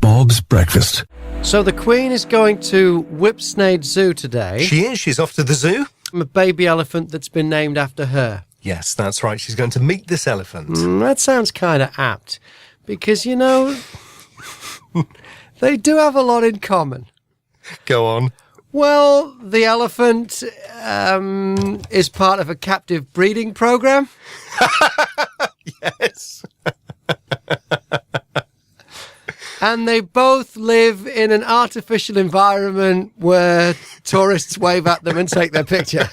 Bob's Breakfast. So the Queen is going to Whipsnade Zoo today. She is. She's off to the zoo. A baby elephant that's been named after her. Yes, that's right. She's going to meet this elephant. That sounds kind of apt. Because, you know, they do have a lot in common. Go on. Well, the elephant is part of a captive breeding program. Yes. And they both live in an artificial environment where tourists wave at them and take their picture.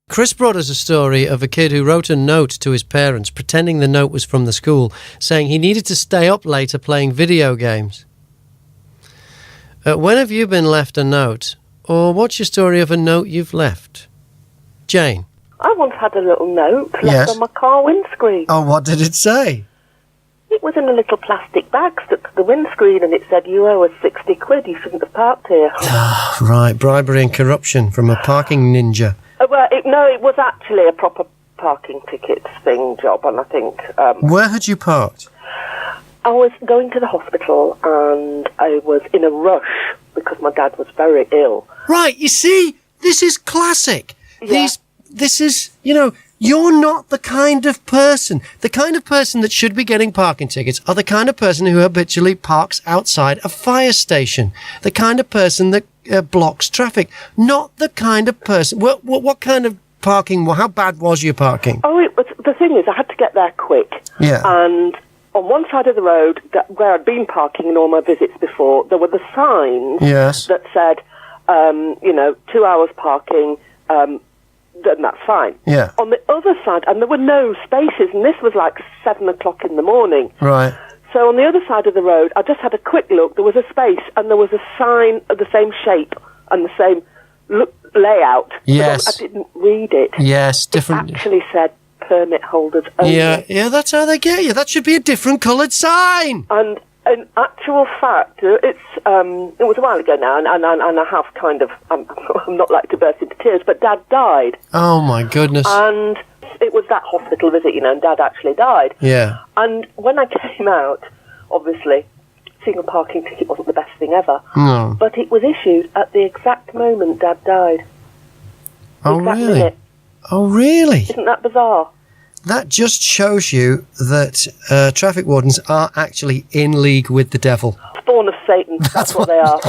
Chris brought us a story of a kid who wrote a note to his parents, pretending the note was from the school, saying he needed to stay up later playing video games. When have you been left a note? Or what's your story of a note you've left? Jane? I once had a little note left on my car windscreen. Oh, what did it say? It was in a little plastic bag stuck to the windscreen, and it said, "You owe us 60 quid, you shouldn't have parked here." Right, bribery and corruption from a parking ninja. It was actually a proper parking tickets thing job, and I think... Where had you parked? I was going to the hospital, and I was in a rush because my dad was very ill. Right, you see, this is classic. Yeah. This is, you know, you're not the kind of person that should be getting parking tickets are the kind of person who habitually parks outside a fire station. The kind of person that blocks traffic. Not the kind of person... What kind of parking... How bad was your parking? Oh, the thing is, I had to get there quick. Yeah. And on one side of the road, where I'd been parking in all my visits before, there were the signs that said, 2 hours parking... then that's fine. Yeah. On the other side, and there were no spaces, and this was like 7 o'clock in the morning. Right. So on the other side of the road, I just had a quick look. There was a space, and there was a sign of the same shape and the same layout. Yes. I didn't read it. Yes, different. It actually said permit holders only. Yeah, that's how they get you. That should be a different coloured sign. And in actual fact, it was a while ago now, and I have kind of, I'm not like to burst into tears, but Dad died. Oh, my goodness. And it was that hospital visit, and Dad actually died. Yeah. And when I came out, obviously, single parking ticket wasn't the best thing ever. No. But it was issued at the exact moment Dad died. Oh, really? Minute. Oh, really? Isn't that bizarre? That just shows you that traffic wardens are actually in league with the devil. Spawn of Satan, that's what they are.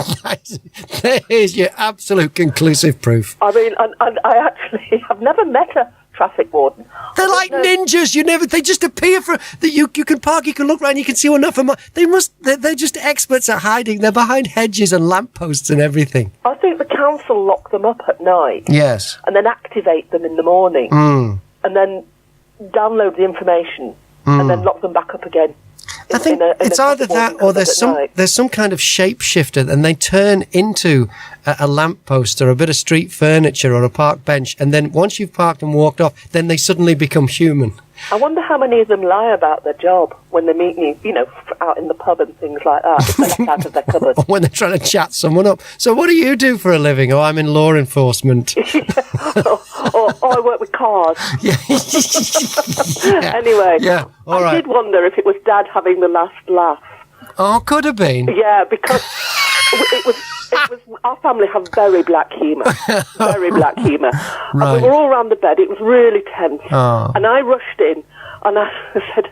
There's your absolute conclusive proof. I mean, and I actually have never met a traffic warden. They're like ninjas. They just appear for that. You can park, you can look around, you can see one enough. They're just experts at hiding. They're behind hedges and lampposts and everything. I think the council lock them up at night. Yes. And then activate them in the morning. And then download the information and then lock them back up again. I think it's either that or there's some kind of shapeshifter and they turn into a lamppost or a bit of street furniture or a park bench, and then once you've parked and walked off, then they suddenly become human. I wonder how many of them lie about their job when they meet you, out in the pub and things like that, if they're left out of their cupboard. Or when they're trying to chat someone up. So what do you do for a living? Oh, I'm in law enforcement. or I work with cars. Yeah. Anyway, all right. I did wonder if it was Dad having the last laugh. Oh, could have been. Yeah, because it was our family have very black humour. Very black humour. Right. And we were all around the bed. It was really tense. Oh. And I rushed in and I said,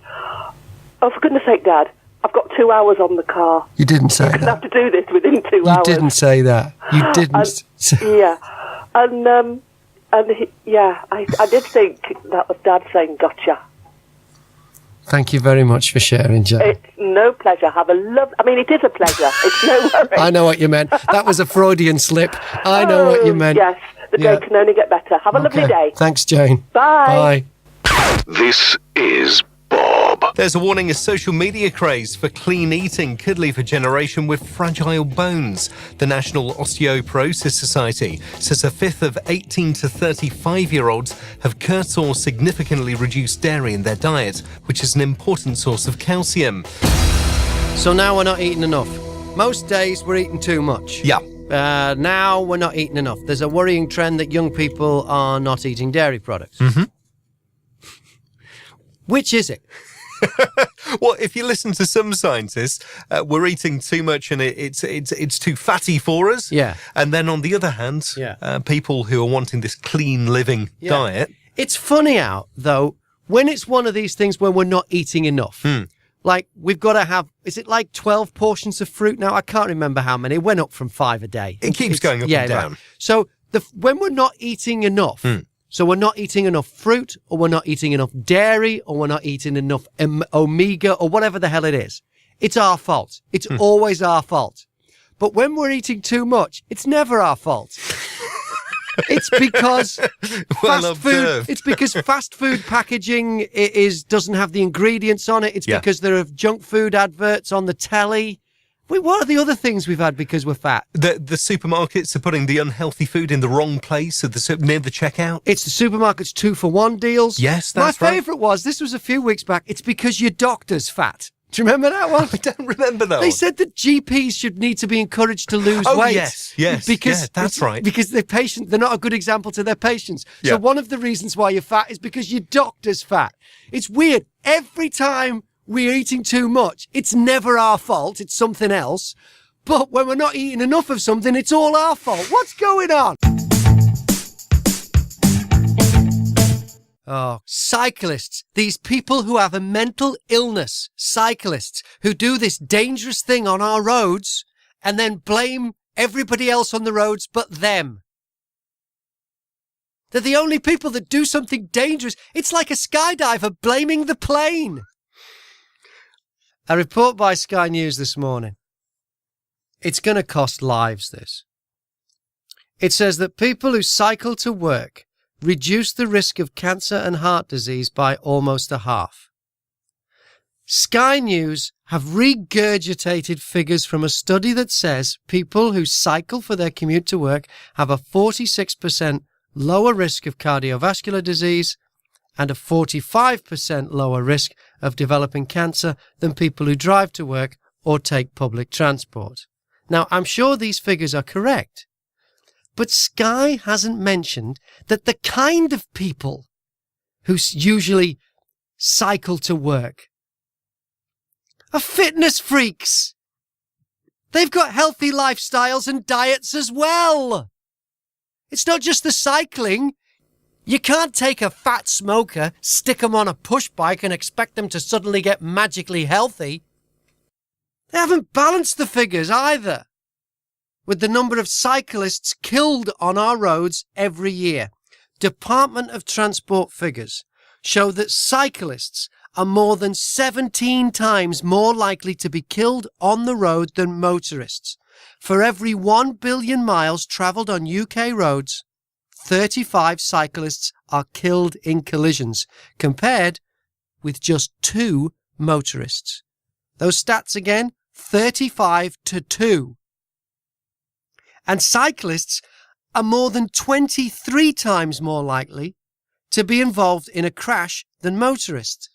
"Oh, for goodness sake, Dad, I've got 2 hours on the car." You didn't say that. I have to do this within 2 hours. You didn't say that. You didn't. Yeah. And I did think that was Dad saying gotcha. Thank you very much for sharing, Jane. It's no pleasure. It is a pleasure. It's no worry. I know what you meant. That was a Freudian slip. I know what you meant. Yes, the day can only get better. Have a lovely day. Thanks, Jane. Bye. Bye. This is Bob. There's a warning: a social media craze for clean eating could leave a generation with fragile bones. The National Osteoporosis Society says a fifth of 18 to 35-year-olds have cut or significantly reduced dairy in their diet, which is an important source of calcium. So now we're not eating enough. Most days we're eating too much. Yeah. Now we're not eating enough. There's a worrying trend that young people are not eating dairy products. Mm-hmm. Which is it? Well, if you listen to some scientists, we're eating too much and it's too fatty for us. Yeah. And then on the other hand, people who are wanting this clean living diet. It's funny out, though, when it's one of these things where we're not eating enough. Like, we've got to have, is it like 12 portions of fruit now? I can't remember how many. It went up from 5 a day. It keeps going up and down. Right. So when we're not eating enough, so we're not eating enough fruit, or we're not eating enough dairy, or we're not eating enough omega, or whatever the hell it is, it's our fault. It's always our fault. But when we're eating too much, it's never our fault. It's because fast food packaging doesn't have the ingredients on it. It's because there are junk food adverts on the telly. Wait, what are the other things we've had because we're fat? The supermarkets are putting the unhealthy food in the wrong place near the checkout. It's the supermarket's 2-for-1 deals. Yes, that's right. My favourite was, this was a few weeks back, it's because your doctor's fat. Do you remember that one? I don't remember that. They said that GPs should need to be encouraged to lose weight. Yes, that's right. Because they're not a good example to their patients. Yeah. So one of the reasons why you're fat is because your doctor's fat. It's weird. Every time we're eating too much, it's never our fault. It's something else. But when we're not eating enough of something, it's all our fault. What's going on? Oh, cyclists, these people who have a mental illness, cyclists who do this dangerous thing on our roads and then blame everybody else on the roads but them. They're the only people that do something dangerous. It's like a skydiver blaming the plane. A report by Sky News this morning. It's going to cost lives, this. It says that people who cycle to work reduce the risk of cancer and heart disease by almost a half. Sky News have regurgitated figures from a study that says people who cycle for their commute to work have a 46% lower risk of cardiovascular disease and a 45% lower risk of developing cancer than people who drive to work or take public transport. Now, I'm sure these figures are correct. But Sky hasn't mentioned that the kind of people who usually cycle to work are fitness freaks. They've got healthy lifestyles and diets as well. It's not just the cycling. You can't take a fat smoker, stick them on a push bike and expect them to suddenly get magically healthy. They haven't balanced the figures either, with the number of cyclists killed on our roads every year. Department of Transport figures show that cyclists are more than 17 times more likely to be killed on the road than motorists. For every 1 billion miles travelled on UK roads, 35 cyclists are killed in collisions, compared with just 2 motorists. Those stats again, 35 to 2. And cyclists are more than 23 times more likely to be involved in a crash than motorists.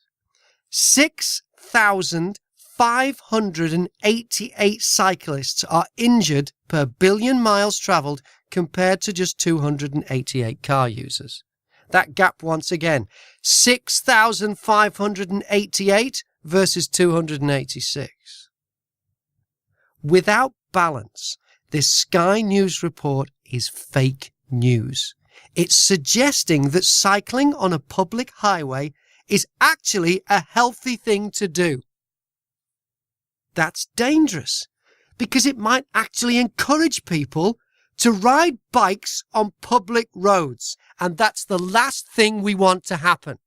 6,588 cyclists are injured per billion miles travelled compared to just 288 car users. That gap once again, 6,588 versus 286. Without balance, this Sky News report is fake news. It's suggesting that cycling on a public highway is actually a healthy thing to do. That's dangerous because it might actually encourage people to ride bikes on public roads, and that's the last thing we want to happen.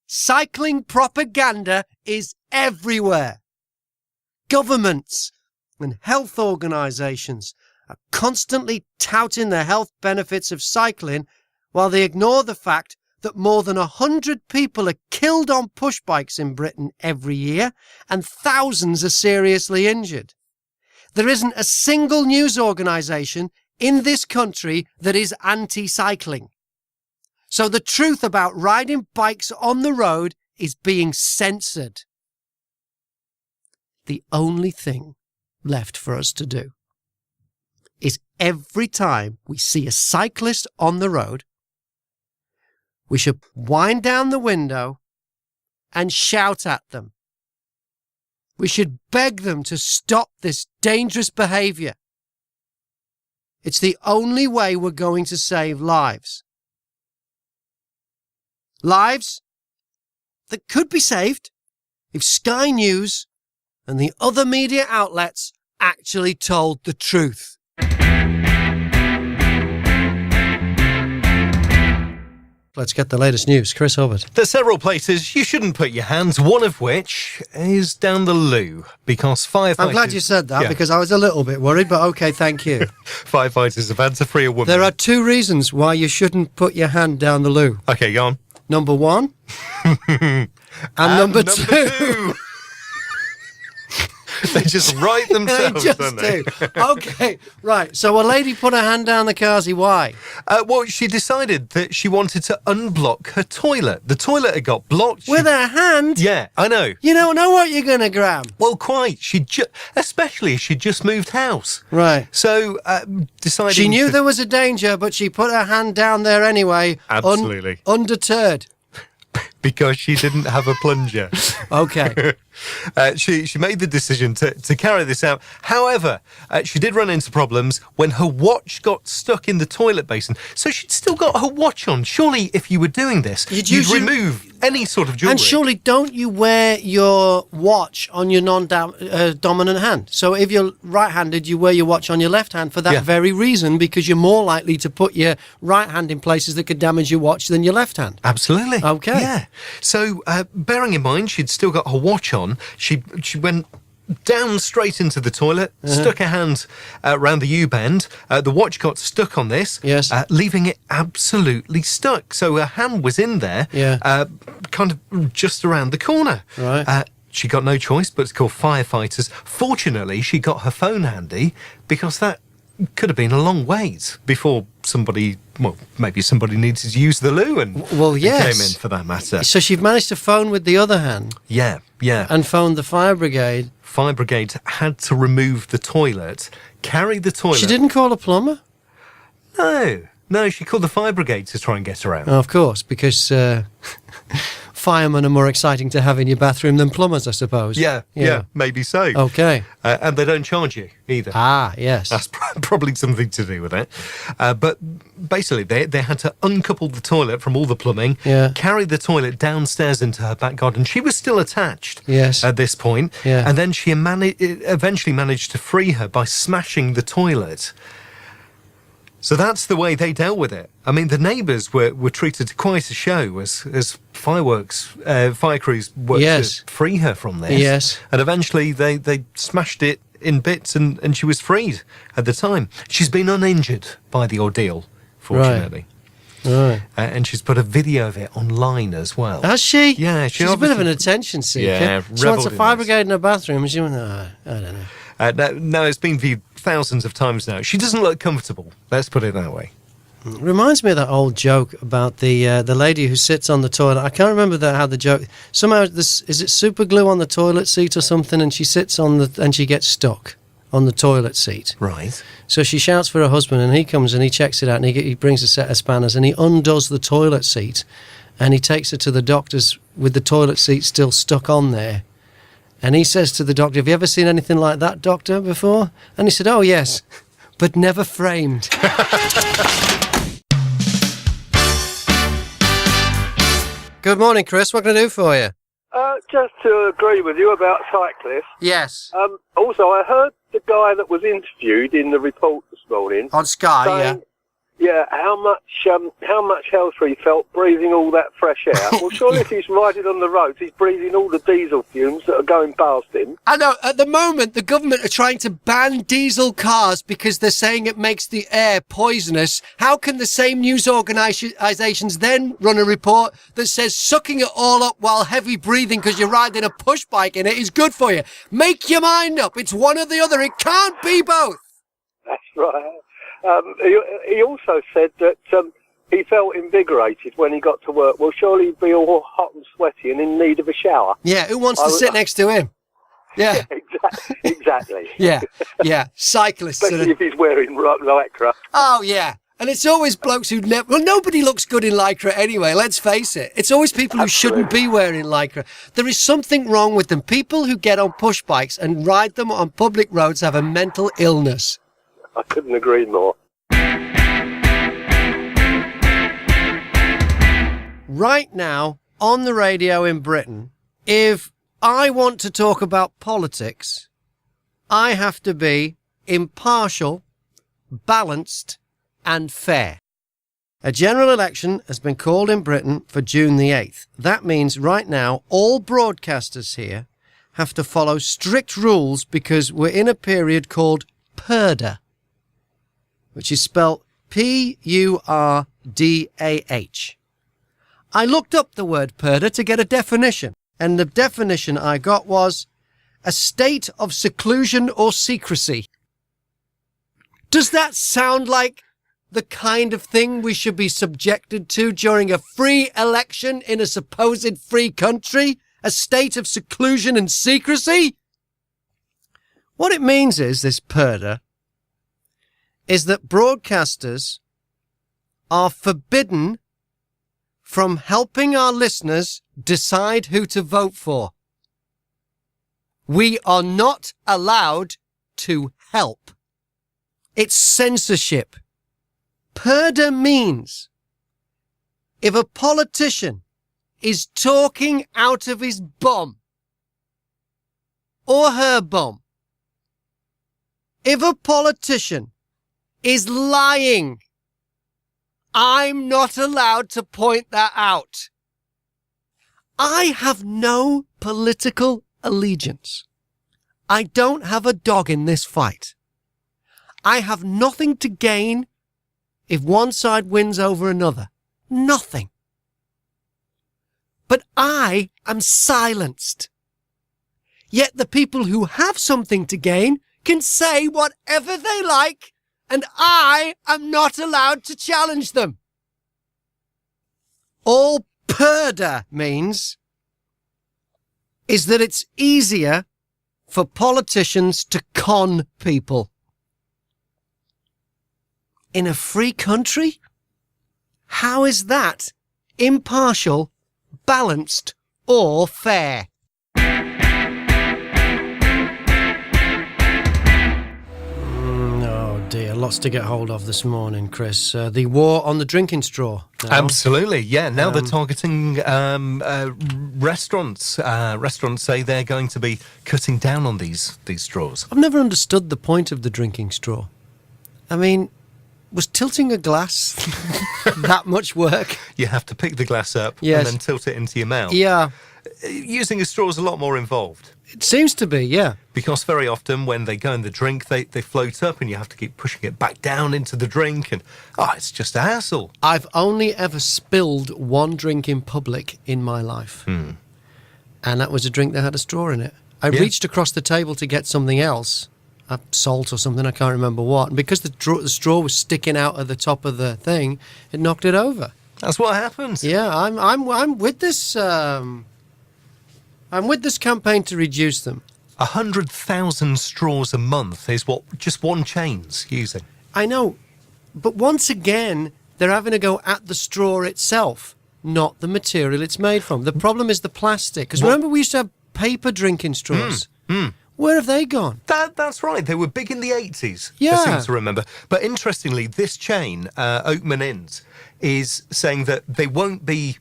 Cycling propaganda is everywhere. Governments and health organisations are constantly touting the health benefits of cycling while they ignore the fact that more than 100 people are killed on push bikes in Britain every year and thousands are seriously injured. There isn't a single news organisation in this country that is anti-cycling. So the truth about riding bikes on the road is being censored. The only thing left for us to do is every time we see a cyclist on the road, we should wind down the window and shout at them. We should beg them to stop this dangerous behaviour. It's the only way we're going to save lives. Lives that could be saved if Sky News and the other media outlets actually told the truth. Let's get the latest news. Chris Hubbard. There's several places you shouldn't put your hands, one of which is down the loo, because firefighters... I'm glad you said that, because I was a little bit worried, but okay, thank you. Firefighters have had to free a woman. There are 2 reasons why you shouldn't put your hand down the loo. Okay, go on. Number 1 and number 2. They just write themselves, don't they? Okay, right. So a lady put her hand down the carsey. Why? Well, she decided that she wanted to unblock her toilet. The toilet had got blocked. With her hand? Yeah, I know. You don't know what you're going to grab. Well, quite. Especially she'd just moved house. Right. So, deciding... She knew there was a danger, but she put her hand down there anyway. Absolutely. Undeterred. Because she didn't have a plunger. Okay. She made the decision to carry this out. However, she did run into problems when her watch got stuck in the toilet basin. So she'd still got her watch on. Surely, if you were doing this, you'd remove any sort of jewellery. And surely, don't you wear your watch on your non-dominant hand? So if you're right-handed, you wear your watch on your left hand for that very reason, because you're more likely to put your right hand in places that could damage your watch than your left hand. Absolutely. Okay. Yeah. So, bearing in mind she'd still got her watch on, she went down straight into the toilet, stuck her hand around the U-bend. The watch got stuck on this, leaving it absolutely stuck. So her hand was in there, kind of just around the corner. Right. She got no choice but to call firefighters. Fortunately, she got her phone handy, because that could have been a long wait before maybe somebody needed to use the loo and came in, for that matter. So she managed to phone with the other hand. Yeah. And phoned the fire brigade. Fire brigade had to remove the toilet, carry the toilet. She didn't call a plumber? No, she called the fire brigade to try and get her out. Oh, of course, because firemen are more exciting to have in your bathroom than plumbers, I suppose. Yeah, maybe so. Okay. And they don't charge you either. Ah, yes. That's probably something to do with it. But basically, they had to uncouple the toilet from all the plumbing, carry the toilet downstairs into her back garden. She was still attached at this point. Yeah. And then she eventually managed to free her by smashing the toilet. So that's the way they dealt with it. I mean, the neighbours were treated to quite a show as fire crews worked to free her from this. Yes. And eventually they smashed it in bits and she was freed at the time. She's been uninjured by the ordeal, fortunately. Right. And she's put a video of it online as well. Has she? Yeah. She's a bit of an attention seeker. Yeah, she wants a fire brigade in her bathroom and she went, I don't know. No, it's been viewed thousands of times now. She doesn't look comfortable. Let's put it that way. It reminds me of that old joke about the lady who sits on the toilet. I can't remember how the joke. Somehow, is it super glue on the toilet seat or something? And she sits and she gets stuck on the toilet seat. Right. So she shouts for her husband, and he comes and he checks it out, and he brings a set of spanners, and he undoes the toilet seat, and he takes her to the doctor's with the toilet seat still stuck on there. And he says to the doctor, "Have you ever seen anything like that, doctor, before?" And he said, "Oh, yes, but never framed." Good morning, Chris. What can I do for you? Just to agree with you about Cyclists. Yes. Also, I heard the guy that was interviewed in the report this morning on Sky, saying, how much health he felt breathing all that fresh air. Well, surely if he's riding on the roads, he's breathing all the diesel fumes that are going past him. I know. At the moment, the government are trying to ban diesel cars because they're saying it makes the air poisonous. How can the same news organisations then run a report that says sucking it all up while heavy breathing because you're riding a push bike in it is good for you? Make your mind up. It's one or the other. It can't be both. That's right. He also said that he felt invigorated when he got to work. Well, surely he'd be all hot and sweaty and in need of a shower. Yeah, who wants to sit next to him? Yeah. Exactly. Yeah. Cyclists. Especially if he's wearing lycra. Oh, yeah. And it's always blokes who never... Well, nobody looks good in Lycra anyway, let's face it. It's always people who shouldn't be wearing Lycra. There is something wrong with them. People who get on push bikes and ride them on public roads have a mental illness. I couldn't agree more. Right now, on the radio in Britain, if I want to talk about politics, I have to be impartial, balanced, and fair. A general election has been called in Britain for June the 8th. That means right now all broadcasters here have to follow strict rules because we're in a period called purdah, which is spelled Purdah. I looked up the word purdah to get a definition, and the definition I got was a state of seclusion or secrecy. Does that sound like the kind of thing we should be subjected to during a free election in a supposed free country? A state of seclusion and secrecy? What it means is, this purdah, is that broadcasters are forbidden from helping our listeners decide who to vote for. We are not allowed to help. It's censorship. Purdah means if a politician is talking out of his bum or her bum, if a politician is lying, I'm not allowed to point that out. I have no political allegiance. I don't have a dog in this fight. I have nothing to gain if one side wins over another. Nothing. But I am silenced. Yet the people who have something to gain can say whatever they like, and I am not allowed to challenge them. All purdah means is that it's easier for politicians to con people. In a free country? How is that impartial, balanced, or fair? Oh dear, lots to get hold of this morning, Chris. The war on the drinking straw. Now. Absolutely, yeah. Now they're targeting restaurants. Restaurants say they're going to be cutting down on these straws. I've never understood the point of the drinking straw. I mean, was tilting a glass that much work? You have to pick the glass up Yes. and then tilt it into your mouth. Yeah. Using a straw is a lot more involved. It seems to be, yeah. Because very often when they go in the drink, they float up and you have to keep pushing it back down into the drink. And, it's just a hassle. I've only ever spilled one drink in public in my life. And that was a drink that had a straw in it. I reached across the table to get something else, a salt or something, I can't remember what. And because the straw was sticking out at the top of the thing, it knocked it over. That's what happens. Yeah, I'm with this. I'm with this campaign to reduce them. 100,000 straws a month is what just one chain's using. I know, but once again, they're having to go at the straw itself, not the material it's made from. The problem is the plastic. Because remember, we used to have paper drinking straws. Where have they gone? That's right. They were big in the 80s. Yeah. I seem to remember. But interestingly, this chain, Oakman Inns, is saying that they won't be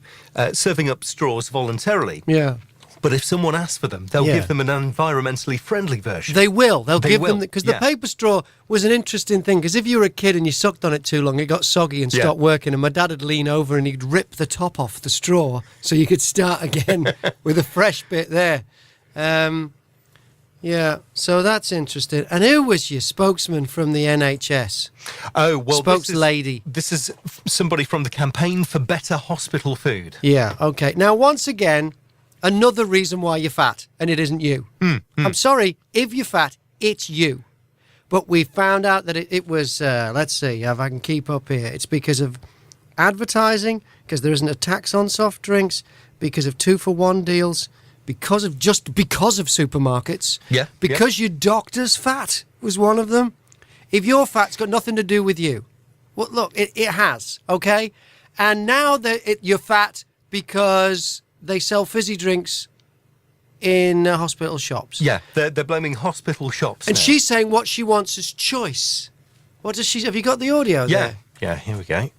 serving up straws voluntarily. Yeah. But if someone asks for them, they'll give them an environmentally friendly version. They will. They'll give them... Because the yeah. paper straw was an interesting thing, because if you were a kid and you sucked on it too long, it got soggy and stopped working, and my dad would lean over and he'd rip the top off the straw so you could start again with a fresh bit there. Yeah, so that's interesting. And who was your spokesman from the NHS? Oh, well, Spokeslady. This is somebody from the Campaign for Better Hospital Food. Yeah, okay. Now, once again, another reason why you're fat, and it isn't you. I'm sorry, if you're fat, it's you. But we found out that it was, let's see if I can keep up here. It's because of advertising, because there isn't a tax on soft drinks, because of 2-for-1 deals, because of supermarkets. Yeah. Because your doctor's fat was one of them. If you're fat, it's got nothing to do with you. Well, look, it has, okay? And now you're fat because they sell fizzy drinks in hospital shops. Yeah, they're blaming hospital shops And now. she's saying what she wants is choice. What does she... Have you got the audio there? Yeah, here we go.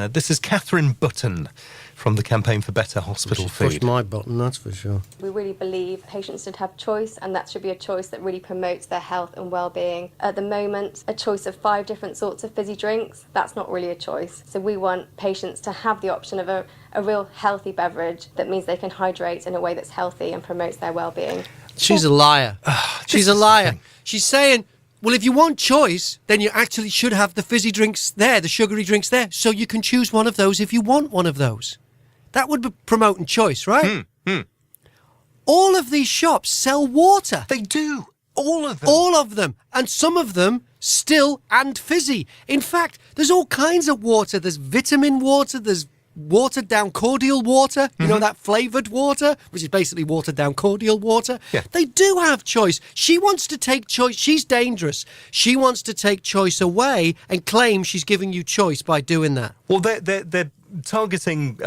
This is Catherine Button from the Campaign for Better Hospital Food. Pushed my button, that's for sure. We really believe patients should have choice, and that should be a choice that really promotes their health and well-being. At the moment, a choice of 5 different sorts of fizzy drinks, that's not really a choice. So we want patients to have the option of a real healthy beverage that means they can hydrate in a way that's healthy and promotes their well-being. She's a liar. She's a liar. She's saying, well, if you want choice, then you actually should have the fizzy drinks there, the sugary drinks there, so you can choose one of those if you want one of those. That would be promoting choice, right? All of these shops sell water. They do. All of them. All of them. And some of them still and fizzy. In fact, there's all kinds of water. There's vitamin water. There's watered down cordial water. You know, that flavoured water, which is basically watered down cordial water. Yeah. They do have choice. She wants to take choice. She's dangerous. She wants to take choice away and claim she's giving you choice by doing that. Well, they're targeting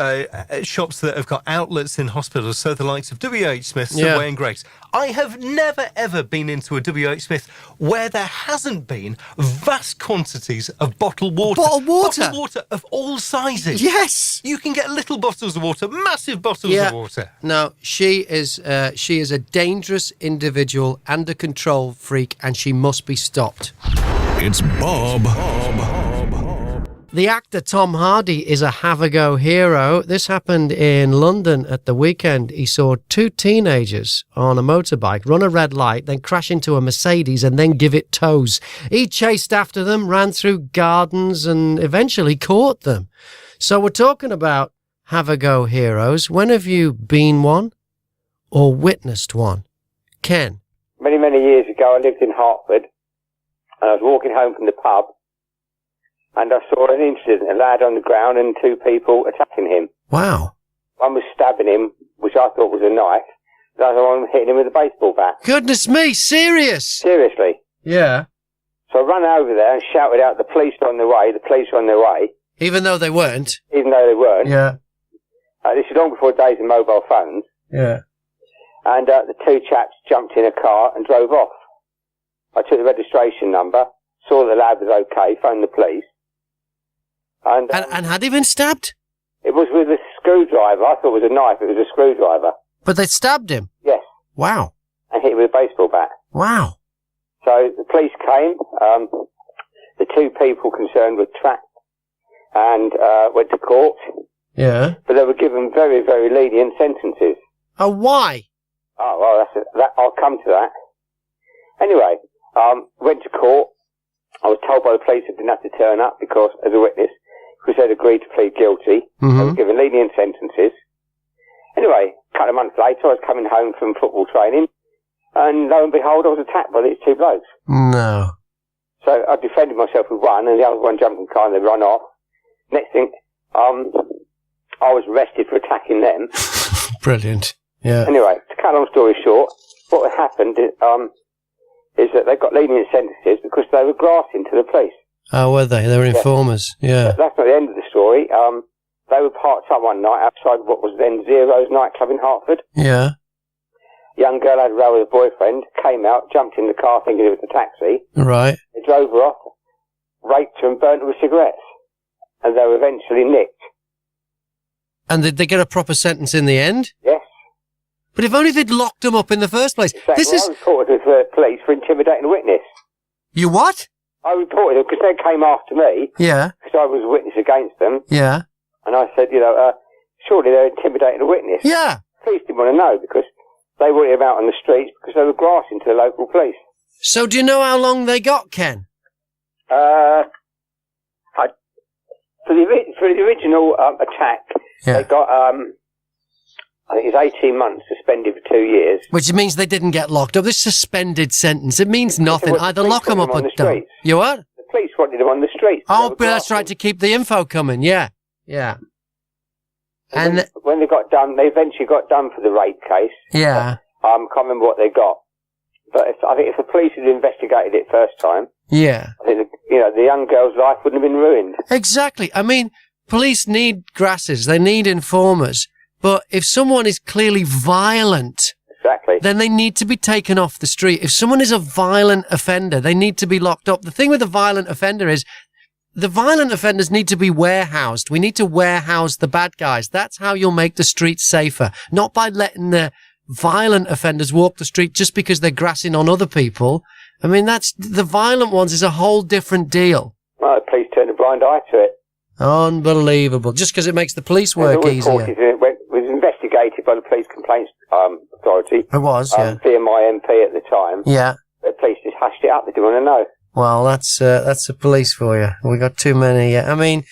shops that have got outlets in hospitals, so the likes of W.H. Smith, Subway and Greggs. I have never, ever been into a W.H. Smith where there hasn't been vast quantities of bottled water. Bottled water? Bottled water of all sizes. Yes! You can get little bottles of water, massive bottles of water. No, she is a dangerous individual and a control freak, and she must be stopped. It's Bob. The actor Tom Hardy is a have-a-go hero. This happened in London at the weekend. He saw 2 teenagers on a motorbike run a red light, then crash into a Mercedes and then give it tows. He chased after them, ran through gardens and eventually caught them. So we're talking about have-a-go heroes. When have you been one or witnessed one? Ken? Many, many years ago, I lived in Hertford, and I was walking home from the pub, and I saw an incident, a lad on the ground and 2 people attacking him. Wow. One was stabbing him, which I thought was a knife. The other one hitting him with a baseball bat. Goodness me, serious? Seriously. Yeah. So I ran over there and shouted out, the police are on their way, the police are on their way. Even though they weren't? Even though they weren't. Yeah. This is long before days of mobile phones. Yeah. And the 2 chaps jumped in a car and drove off. I took the registration number, saw the lad was okay, phoned the police. And had he been stabbed? It was with a screwdriver. I thought it was a knife. It was a screwdriver. But they stabbed him? Yes. Wow. And hit him with a baseball bat. Wow. So the police came. The 2 people concerned were trapped and went to court. Yeah. But they were given very, very lenient sentences. Oh, why? Oh, well, I'll come to that. Anyway, went to court. I was told by the police I didn't have to turn up because, as a witness, because they'd agreed to plead guilty. They were given lenient sentences. Anyway, a couple of months later, I was coming home from football training, and lo and behold, I was attacked by these 2 blokes. No. So I defended myself with one, and the other one jumped in the car and they run off. Next thing, I was arrested for attacking them. Brilliant. Yeah. Anyway, to cut a long story short, what happened is that they got lenient sentences because they were grassing to the police. Oh, were they? They were informers. Yeah. That's not the end of the story. They were parked up one night outside what was then Zero's nightclub in Hertford. Yeah. Young girl had a row with a boyfriend, came out, jumped in the car thinking it was a taxi. Right. They drove her off, raped her and burnt her with cigarettes. And they were eventually nicked. And did they get a proper sentence in the end? Yes. But if only they'd locked them up in the first place. I reported to the police for intimidating a witness. You what? I reported them because they came after me. Yeah. Because I was a witness against them. Yeah. And I said, surely they're intimidating a witness. Yeah. Police didn't want to know because they wanted him out on the streets because they were grassing to the local police. So do you know how long they got, Ken? For the original attack, they got, I think it's 18 months suspended for 2 years. Which means they didn't get locked up. This suspended sentence, it means nothing. Either lock them up or don't. You what? The police wanted them on the streets. Oh, but that's right, to keep the info coming, yeah. Yeah. And when they got done, they eventually got done for the rape case. Yeah. I can't remember what they got. But I think if the police had investigated it first time, yeah, I think the young girl's life wouldn't have been ruined. Exactly. I mean, police need grasses. They need informers. But if someone is clearly violent, then they need to be taken off the street. If someone is a violent offender, they need to be locked up. The thing with a violent offender is the violent offenders need to be warehoused. We need to warehouse the bad guys. That's how you'll make the streets safer. Not by letting the violent offenders walk the street just because they're grassing on other people. I mean, the violent ones is a whole different deal. Well, the police turn a blind eye to it. Unbelievable. Just because it makes the police work easier. It was investigated by the Police Complaints Authority. It was, yeah. Via my MP at the time. Yeah. The police just hushed it up. They didn't want to know. Well, that's the police for you. We got too many. I mean,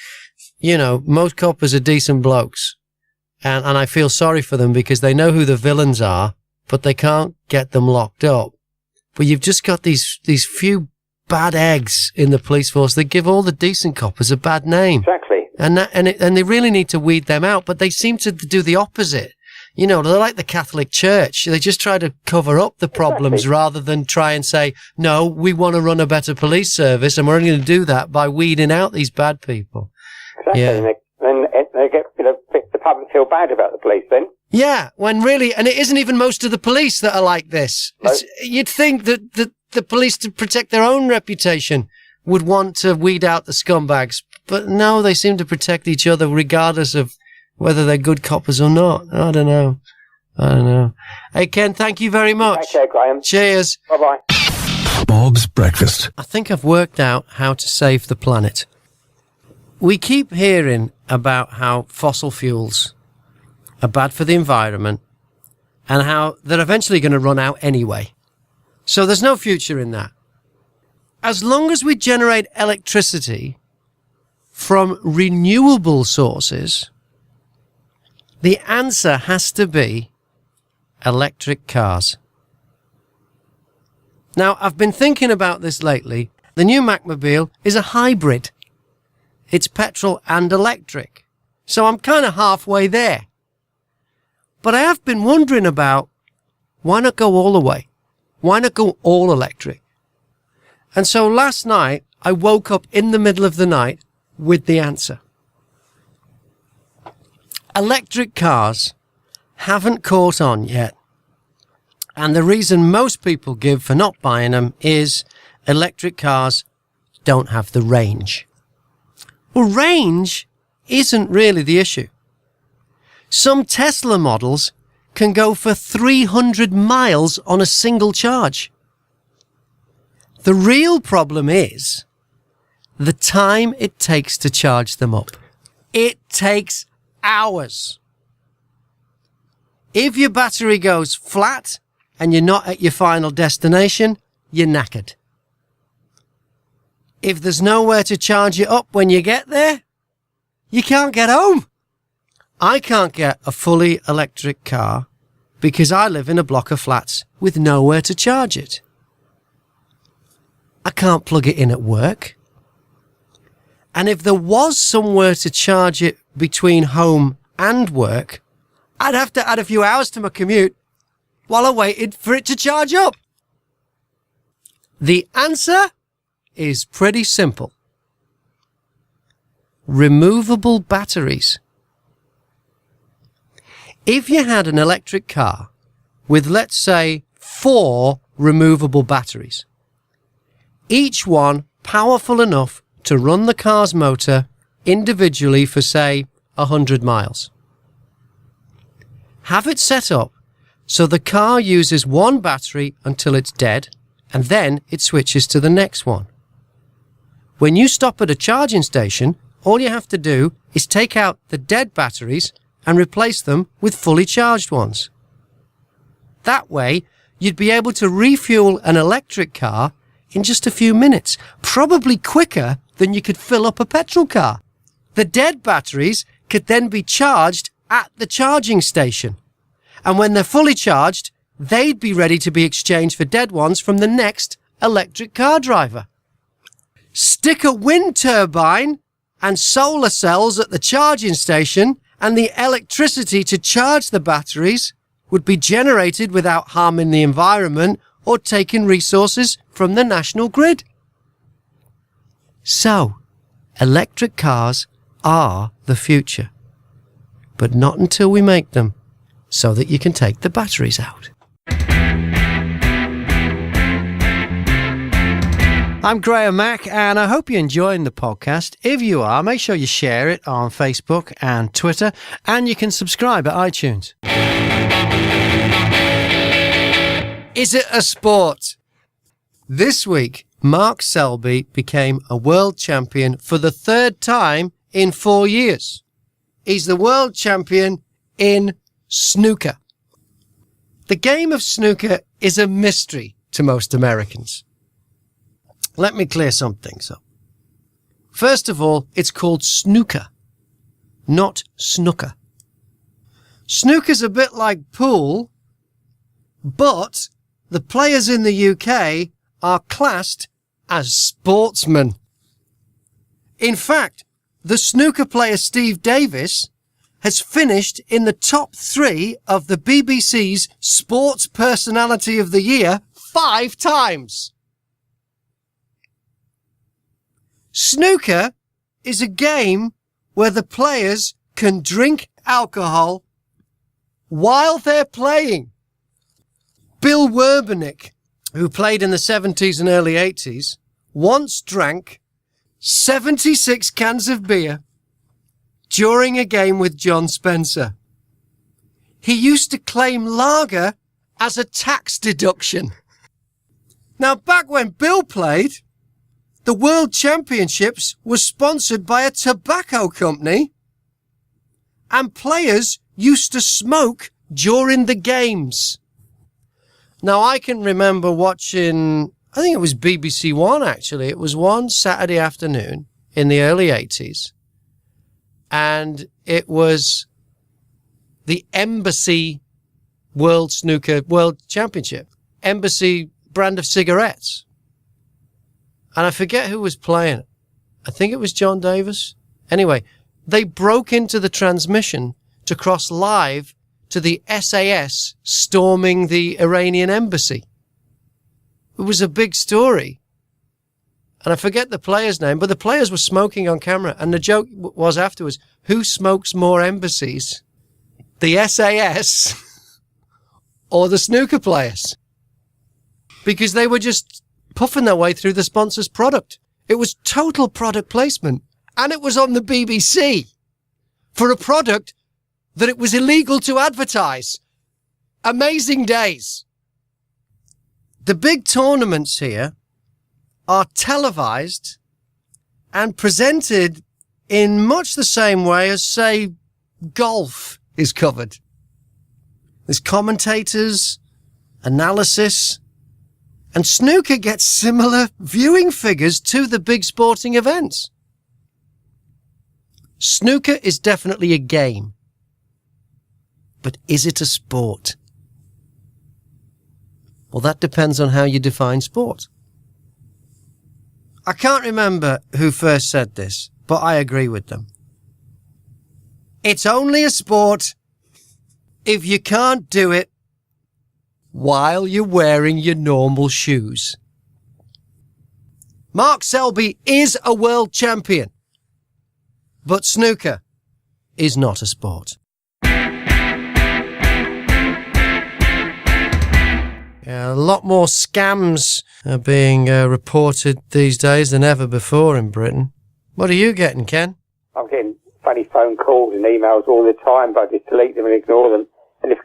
most coppers are decent blokes. And I feel sorry for them because they know who the villains are, but they can't get them locked up. But you've just got these few bad eggs in the police force that give all the decent coppers a bad name. Exactly. And they really need to weed them out, but they seem to do the opposite. They're like the Catholic Church. They just try to cover up the problems rather than try and say, no, we want to run a better police service and we're only going to do that by weeding out these bad people. Exactly. Yeah. And they get, the public feel bad about the police then. Yeah, when really, and it isn't even most of the police that are like this. No. You'd think that the police, to protect their own reputation, would want to weed out the scumbags. But no, they seem to protect each other regardless of whether they're good coppers or not. I don't know. Hey, Ken, thank you very much. Okay, Graham. Cheers. Bye-bye. Bob's Breakfast. I think I've worked out how to save the planet. We keep hearing about how fossil fuels are bad for the environment and how they're eventually going to run out anyway. So there's no future in that. As long as we generate electricity from renewable sources, the answer has to be electric cars. Now, I've been thinking about this lately. The new Mackmobile is a hybrid. It's petrol and electric. So I'm kind of halfway there. But I have been wondering about, why not go all the way? Why not go all electric? And so last night, I woke up in the middle of the night with the answer. Electric cars haven't caught on yet. And the reason most people give for not buying them is electric cars don't have the range. Well, range isn't really the issue. Some Tesla models can go for 300 miles on a single charge. The real problem is the time it takes to charge them up. It takes hours. If your battery goes flat and you're not at your final destination, you're knackered. If there's nowhere to charge it up when you get there, you can't get home. I can't get a fully electric car because I live in a block of flats with nowhere to charge it. I can't plug it in at work. And if there was somewhere to charge it between home and work, I'd have to add a few hours to my commute while I waited for it to charge up. The answer is pretty simple. Removable batteries. If you had an electric car with, let's say, 4 removable batteries, each one powerful enough to run the car's motor individually for, say, 100 miles. Have it set up so the car uses one battery until it's dead, and then it switches to the next one. When you stop at a charging station, all you have to do is take out the dead batteries and replace them with fully charged ones. That way, you'd be able to refuel an electric car in just a few minutes, probably quicker than you could fill up a petrol car. The dead batteries could then be charged at the charging station. And when they're fully charged, they'd be ready to be exchanged for dead ones from the next electric car driver. Stick a wind turbine and solar cells at the charging station, and the electricity to charge the batteries would be generated without harming the environment or taking resources from the national grid. So, electric cars are the future. But not until we make them so that you can take the batteries out. I'm Graham Mack, and I hope you're enjoying the podcast. If you are, make sure you share it on Facebook and Twitter, and you can subscribe at iTunes. Is it a sport? This week, Mark Selby became a world champion for the third time in 4 years. He's the world champion in snooker. The game of snooker is a mystery to most Americans. Let me clear some things up. First of all, it's called snooker, not snooker. Snooker's a bit like pool, but the players in the UK are classed as sportsmen. In fact, the snooker player Steve Davis has finished in the top 3 of the BBC's Sports Personality of the Year 5 times. Snooker is a game where the players can drink alcohol while they're playing. Bill Werbeniuk, who played in the 70s and early 80s, once drank 76 cans of beer during a game with John Spencer. He used to claim lager as a tax deduction. Now, back when Bill played, the World Championships was sponsored by a tobacco company, and players used to smoke during the games. Now, I can remember watching, I think it was BBC One actually, it was one Saturday afternoon in the early 80s, and it was the Embassy World Championship, Embassy brand of cigarettes. And I forget who was playing it. I think it was John Davis. Anyway, they broke into the transmission to cross live to the SAS storming the Iranian embassy. It was a big story. And I forget the player's name, but the players were smoking on camera. And the joke was afterwards, who smokes more embassies? The SAS or the snooker players? Because they were just puffing their way through the sponsor's product. It was total product placement. And it was on the BBC for a product that it was illegal to advertise. Amazing days. The big tournaments here are televised and presented in much the same way as, say, golf is covered. There's commentators, analysis, and snooker gets similar viewing figures to the big sporting events. Snooker is definitely a game. But is it a sport? Well, that depends on how you define sport. I can't remember who first said this, but I agree with them. It's only a sport if you can't do it while you're wearing your normal shoes. Mark Selby is a world champion, but snooker is not a sport. A lot more scams are being reported these days than ever before in Britain. What are you getting, Ken? I'm getting funny phone calls and emails all the time, but I just delete them and ignore them. And if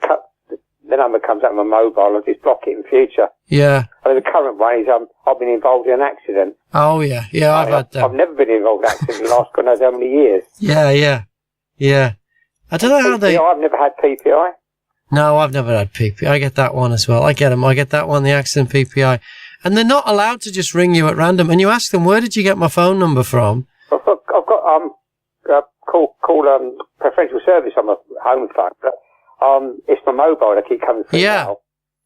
the number comes up on my mobile, I'll just block it in future. Yeah. I mean, the current one is I've been involved in an accident. Oh, yeah. Yeah, I've had that. I've never been involved in an accident in the last God knows how many years. Yeah. I don't know how they... I've never had PPI. No, I've never had PPI. I get that one as well. I get them. I get that one, the accident PPI. And they're not allowed to just ring you at random. And you ask them, where did you get my phone number from? I've got call preferential service on my home phone, but it's my mobile that keep coming through now.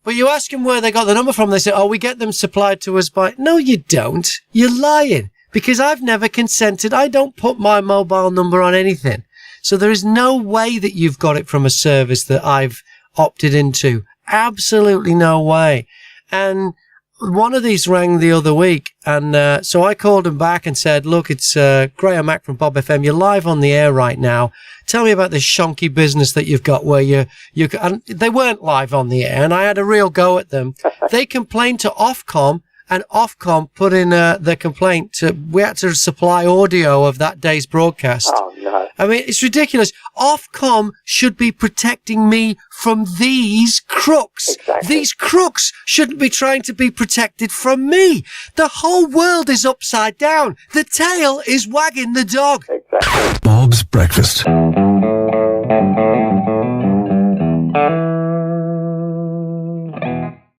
But you ask them where they got the number from. They say, we get them supplied to us by... No, you don't. You're lying. Because I've never consented. I don't put my mobile number on anything. So there is no way that you've got it from a service that I've opted into. Absolutely no way. And one of these rang the other week, and so I called him back and said, look, it's Graham Mack from BOBfm. You're live on the air right now. Tell me about this shonky business that you've got where you and they weren't live on the air, and I had a real go at them. They complained to Ofcom, and Ofcom put in the complaint we had to supply audio of that day's broadcast. Oh, no. I mean, it's ridiculous. Ofcom should be protecting me from these crooks. Exactly. These crooks shouldn't be trying to be protected from me. The whole world is upside down. The tail is wagging the dog. Exactly. Bob's Breakfast.